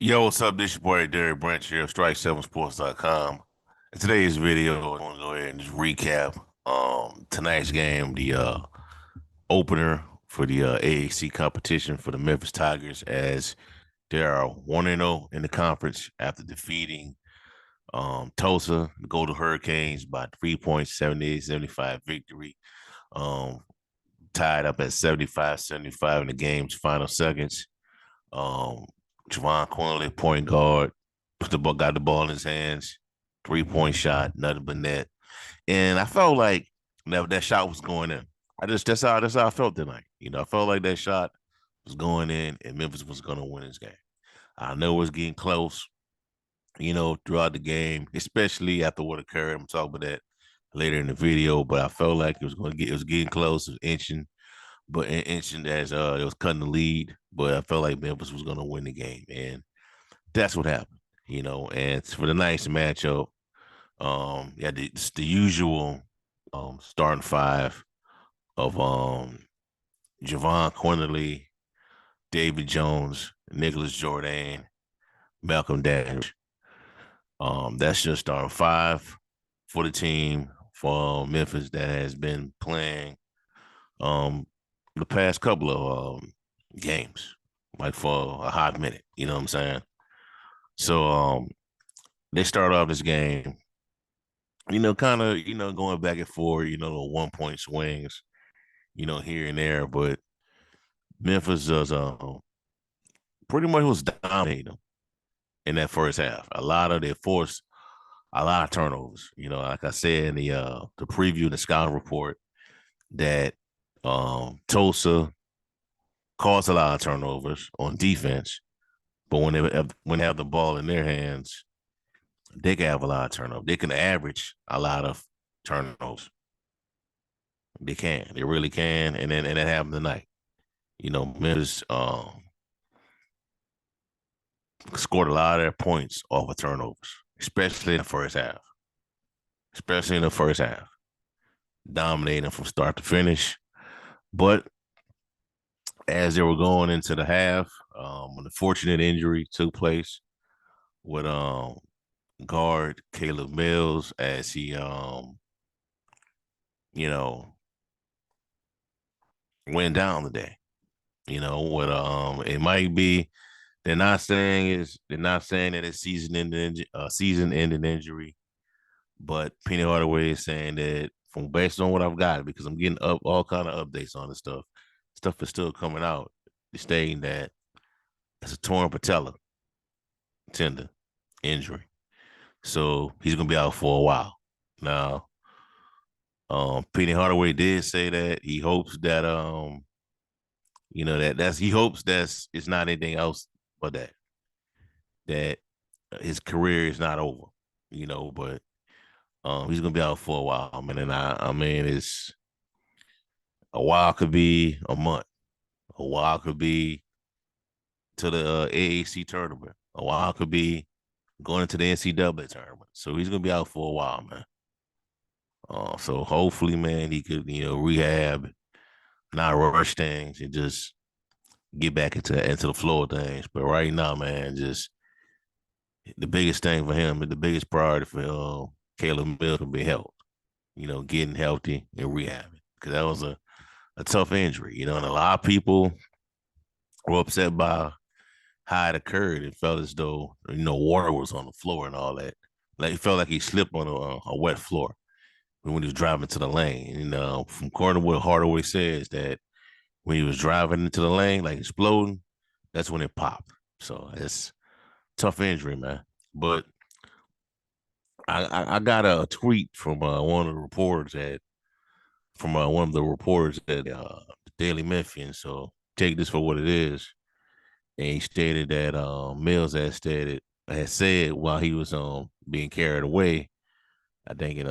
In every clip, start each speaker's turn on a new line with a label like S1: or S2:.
S1: Yo, what's up? This your boy Derek Branch here of Strike7Sports.com. In today's video, I'm gonna go ahead and just recap tonight's game, the opener for the AAC competition for the Memphis Tigers, as they are 1-0 in the conference after defeating Tulsa, the Golden Hurricanes, by 3 points, 78-75 victory. Um, Tied up at 75-75 in the game's final seconds. Um, Javon Quinley, point guard, got the ball in his hands, 3-point shot, nothing but net. And I felt like that shot was going in. That's how I felt tonight. I felt like that shot was going in, and Memphis was going to win this game. I know it was getting close, throughout the game, especially after what occurred. I'm gonna talk about that later in the video, but I felt like it was getting close, it was inching, but inching as it was cutting the lead. But I felt like Memphis was gonna win the game, and that's what happened. And for the nice matchup, yeah, it's the usual starting five of Javon Quinterly, David Jones, Nicholas Jordan, Malcolm Dash. That's just starting five for the team for Memphis that has been playing um the past couple of games, like for a hot minute. You know what I'm saying? So they start off this game, kind of, going back and forth, little 1 point swings, here and there. But Memphis was pretty much was dominating them in that first half. They forced a lot of turnovers. Like I said in the preview, the scouting report, that Tulsa caused a lot of turnovers on defense, but when they have the ball in their hands, they can have a lot of turnovers. They can average a lot of turnovers. They can. They really can. And that happened tonight. Memphis scored a lot of their points off of turnovers, especially in the first half. Especially in the first half. Dominating from start to finish. But as they were going into the half, an unfortunate injury took place with guard Caleb Mills, as he you know went down today. What it might be, they're not saying that it's season ending injury, but Penny Hardaway is saying that, from based on what I've got, because I'm getting up all kind of updates on this stuff. Stuff is still coming out, stating that it's a torn patella tendon injury. So he's gonna be out for a while. Now, Penny Hardaway did say that he hopes that he hopes that's it's not anything else but that his career is not over. But he's gonna be out for a while, man. And I mean, it's a while could be a month, a while could be to the AAC tournament, a while could be going into the NCAA tournament. So he's gonna be out for a while, man. So hopefully, man, he could rehab, not rush things, and just get back into the flow of things. But right now, man, just the biggest thing for him, the biggest priority for Caleb Mills will be health. Getting healthy and rehabbing, because that was a tough injury. And a lot of people were upset by how it occurred. It felt as though water was on the floor and all that. Like, it felt like he slipped on a wet floor when he was driving to the lane. From according to what Hardaway says, that when he was driving into the lane, like exploding, that's when it popped. So it's tough injury, man. But I got a tweet from one of the reporters at the Daily Memphian. So take this for what it is. And he stated that Mills had said while he was being carried away, I think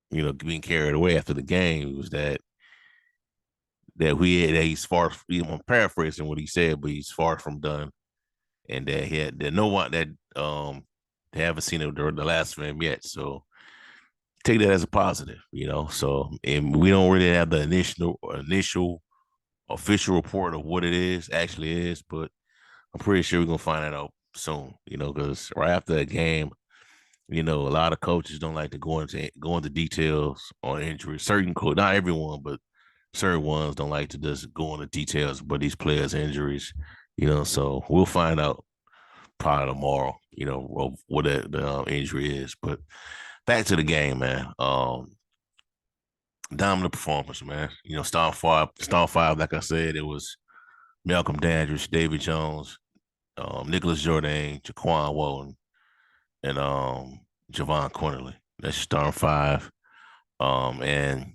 S1: being carried away after the game, was that he's far. I'm paraphrasing what he said, but he's far from done, and that no one that they haven't seen the last of him yet. So take that as a positive. So, and we don't really have the initial official report of what it actually is, but I'm pretty sure we're gonna find that out soon. Because right after a game, a lot of coaches don't like to go into details on injuries. Certain not everyone, but certain ones don't like to just go into details about these players' injuries. So we'll find out probably tomorrow. Of what the injury is. But back to the game, man. Dominant performance, man. Star five. Like I said, it was Malcolm Dandridge, David Jones, Nicholas Jordan, Jaquan Walton, and Javon Cornerly. That's starting five. And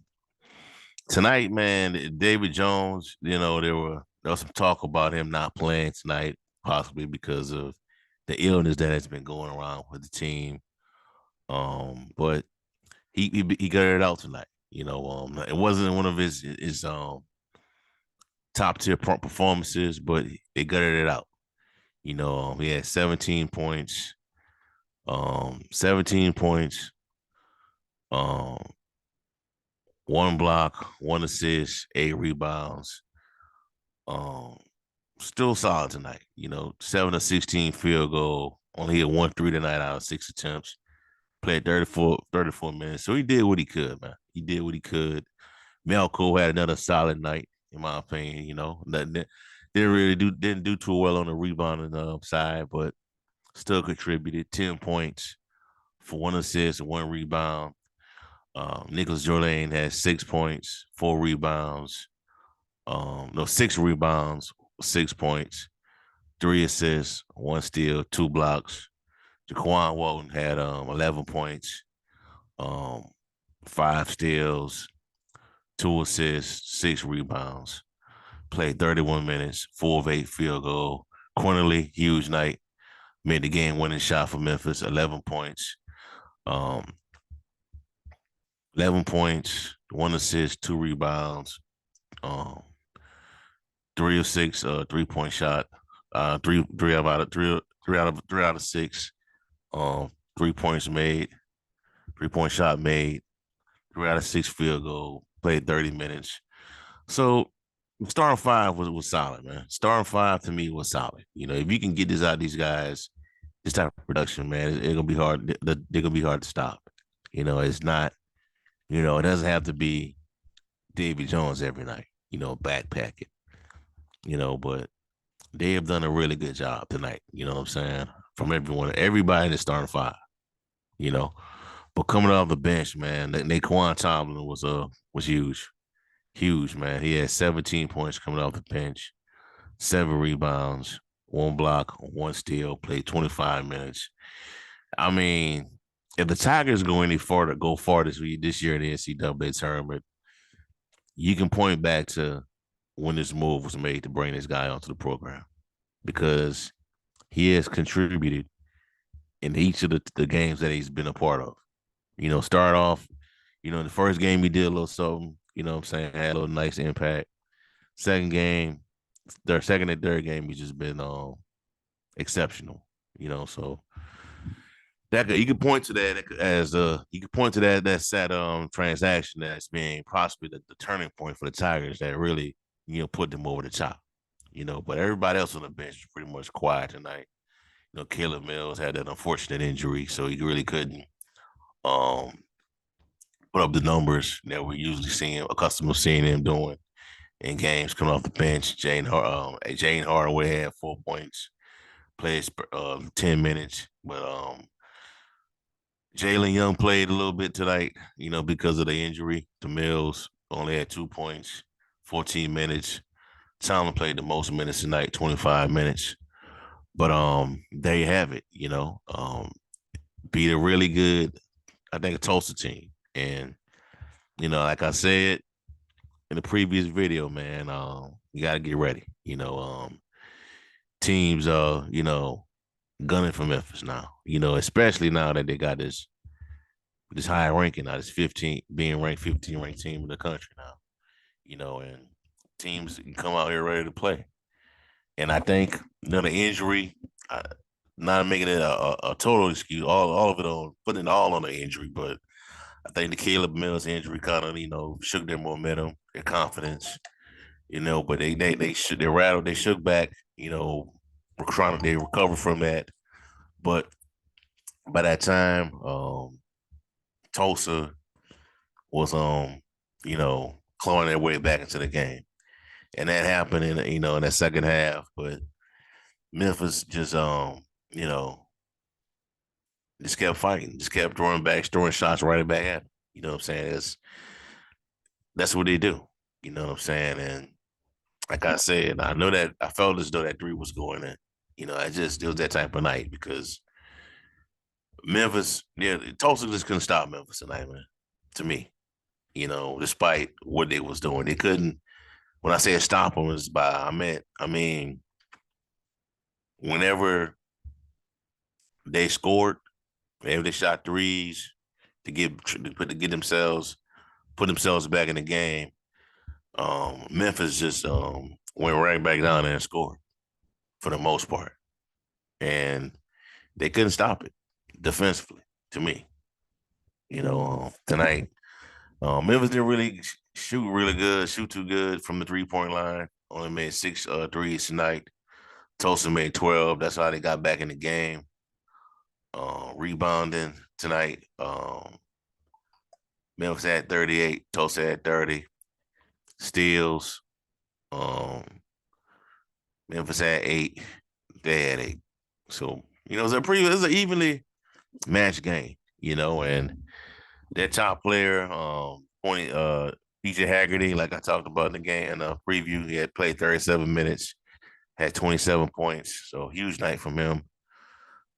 S1: tonight, man, David Jones, there was some talk about him not playing tonight, possibly because of the illness that has been going around with the team. But he got it out tonight. It wasn't one of his top tier performances, but they gutted it out. He had 17 points, um, one block, one assist, 8 rebounds. Um, Still solid tonight. 7 of 16 field goal. Only hit 1 3 tonight out of 6 attempts. Played 34 minutes. So he did what he could, man. He did what he could. Melco had another solid night, in my opinion. Didn't do too well on the rebounding side, but still contributed 10 points for one assist and one rebound. Nicholas Jordan had 6 points, 4 rebounds. No, 6 rebounds, 6 points, 3 assists, 1 steal, 2 blocks. Jaquan Walton had 11 points, um, 5 steals, 2 assists, 6 rebounds. Played 31 minutes, 4 of 8 field goal. Cornerly, huge night. Made the game winning shot for Memphis, 11 points. Um, 11 points, 1 assist, 2 rebounds, um, 3 of 6, 3-point shot, three out of 6, 3 points made, 3-point shot made, 3 out of 6 field goal, played 30 minutes. So starting five was solid, man. Starting five to me was solid. If you can get this out of these guys, this type of production, man, it's gonna be hard. They're gonna be hard to stop. It's not. It doesn't have to be Davy Jones every night. Backpack it. But they have done a really good job tonight. You know what I'm saying? From everybody in the starting five. You know, but coming off the bench, man, Naquan Tomlin was huge, man. He had 17 points coming off the bench, 7 rebounds, 1 block, 1 steal, played 25 minutes. I mean, if the Tigers go far this year in the NCAA tournament, you can point back to when this move was made to bring this guy onto the program because he has contributed in each of the games that he's been a part of. Start off, in the first game he did a little something, what I'm saying, had a little nice impact. Second game, their second and third game, he's just been exceptional, so that you could point to that as you could point to that sad transaction that's being possibly the turning point for the Tigers that really put them over the top. But everybody else on the bench was pretty much quiet tonight. Caleb Mills had that unfortunate injury, so he really couldn't um put up the numbers that we're usually accustomed to seeing him doing in games coming off the bench. Jane Hardaway had 4 points, played 10 minutes, but Jalen Young played a little bit tonight, because of the injury to Mills. Only had 2 points, 14 minutes. Tomlin played the most minutes tonight, 25 minutes. But there you have it, beat a really good, I think, a Tulsa team. And, like I said in the previous video, man, you gotta get ready. Teams gunning for Memphis now, especially now that they got this high ranking now, this 15 being ranked 15 ranked team in the country now, and teams can come out here ready to play. And I think the injury, not making it a total excuse, all of it on putting it all on the injury, but I think the Caleb Mills injury kind of shook their momentum, their confidence, but they rattled, they shook back, they recover from that. But by that time, Tulsa was clawing their way back into the game, and that happened in that second half. But Memphis just you know just kept fighting, just kept throwing shots right back at them. You know what I'm saying? That's what they do. You know what I'm saying? And like I said, I felt as though that three was going in. It was that type of night because Memphis, yeah, Tulsa just couldn't stop Memphis tonight, man. To me, despite what they was doing, they couldn't. When I say stop them, is by I mean, whenever they scored, whenever they shot threes to get themselves put themselves back in the game, Memphis just went right back down there and scored for the most part, and they couldn't stop it defensively. To me, tonight, Memphis didn't really shoot too good from the 3-point line. Only made six threes tonight. Tulsa made 12. That's how they got back in the game. Rebounding tonight. Memphis had 38. Tulsa had 30. Steals. Um, Memphis had 8. They had 8. So, it was an evenly matched game, and their top player, PJ Haggerty, like I talked about in the game in the preview, he had played 37 minutes, had 27 points. So huge night from him.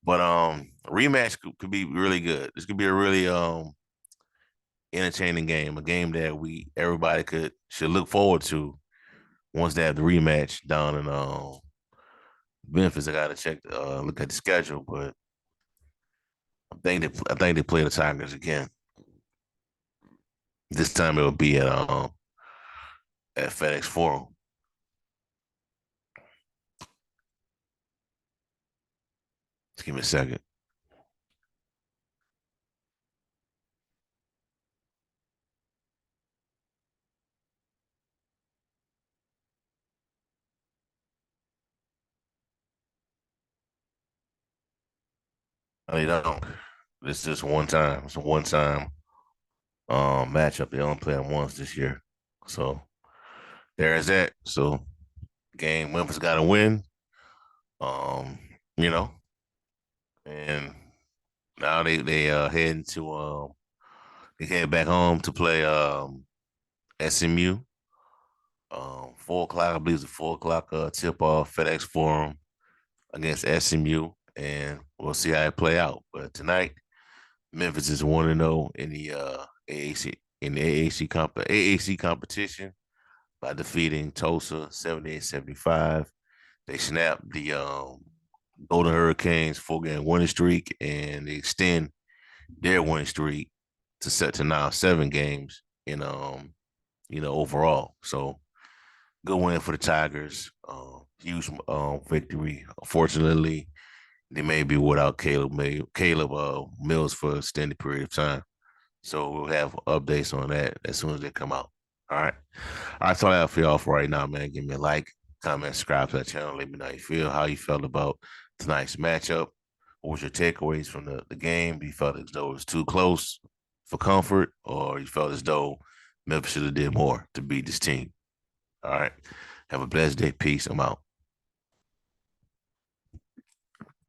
S1: But a rematch could be really good. This could be a really entertaining game, a game that everybody should look forward to once they have the rematch down in Memphis. I gotta look at the schedule, but I think they play the Tigers again. This time it will be at FedEx Forum. Just give me a second. No, they don't. It's just one time. It's a one time matchup. They only play them once this year. So there is that. So game Memphis got to win. Um, you know, and now they heading to they head back home to play SMU. 4 o'clock, I believe it's a 4 o'clock tip off FedEx Forum against SMU, and we'll see how it play out. But tonight, Memphis is 1-0 in the AAC competition by defeating Tulsa 78-75. They snapped the Golden Hurricanes 4-game winning streak, and they extend their winning streak to now 7 games in overall. So good win for the Tigers. Huge victory. Unfortunately, they may be without Caleb Mills for an extended period of time. So we'll have updates on that as soon as they come out. All right. All right, so I have for y'all for right now, man. Give me a like, comment, subscribe to the channel. Let me know how you felt about tonight's matchup. What was your takeaways from the game? Do you felt as though it was too close for comfort, or you felt as though Memphis should have did more to beat this team? All right. Have a blessed day. Peace. I'm out.